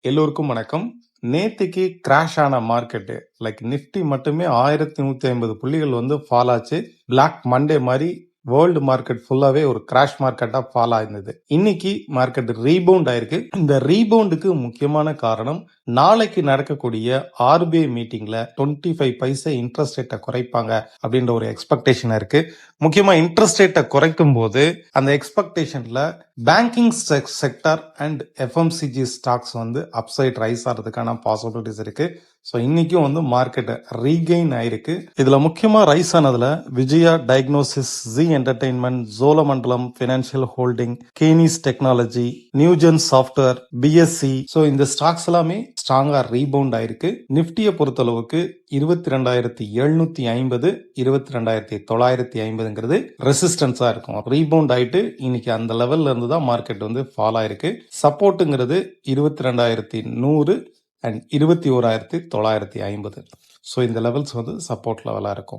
எல்லோருக்கும் வணக்கம். நேத்திக்கு கிராஷ் ஆன மார்க்கெட்டு லைக் நிஃப்டி மட்டுமே 1150 புள்ளிகள் வந்து ஃபால் ஆச்சு. பிளாக் மண்டே மாதிரி வேர்ல்டு மார்க்கெட் ஃபுல்லாவே ஒரு கிராஷ் மார்க்கெட்டா ஃபால் ஆயிருந்தது. இன்னைக்கு மார்க்கெட் ரீபவுண்ட் ஆயிருக்கு. இந்த ரீபவுண்டுக்கு முக்கியமான காரணம் நாளைக்கு நடக்கக்கூடிய ஆர்பிஐ மீட்டிங்ல 25 பைசா இன்ட்ரெஸ்ட் ரேட்டை குறைப்பாங்க அப்படின்ற ஒரு எக்ஸ்பெக்டேஷன் இருக்கு. முக்கியமா இன்ட்ரெஸ்ட் ரேட்டை குறைக்கும் போது அந்த எக்ஸ்பெக்டேஷன்ல banking sector and FMCG stocks வந்து அப்சைட் ரைஸ் ஆகிறதுக்கான பாசிபிலிட்டிஸ் இருக்கு. ஸோ இன்னைக்கும் வந்து மார்க்கெட் ரீகெயின் ஆயிருக்கு. இதுல முக்கியமா ரைஸ் ஆனதுல Vijaya diagnosis, Zee entertainment, Cholamandalam financial holding, Kaynes technology, Newgen software, BSE. So இந்த ஸ்டாக்ஸ் எல்லாமே ஸ்ட்ராங்கா ரீபவுண்ட் ஆயிருக்கு. நிப்டியை பொறுத்தளவுக்கு 22,750 22,950 ரெசிஸ்டன்ஸா இருக்கும். ரீபவுண்ட் ஆயிட்டு இன்னைக்கு அந்த லெவல்ல இருந்து தான் மார்க்கெட் வந்து ஃபால் ஆயிருக்கு. சப்போர்ட்டுங்கிறது 22,100 அண்ட் 21,950. ஸோ இந்த லெவல்ஸ் வந்து சப்போர்ட் லெவலா இருக்கும்.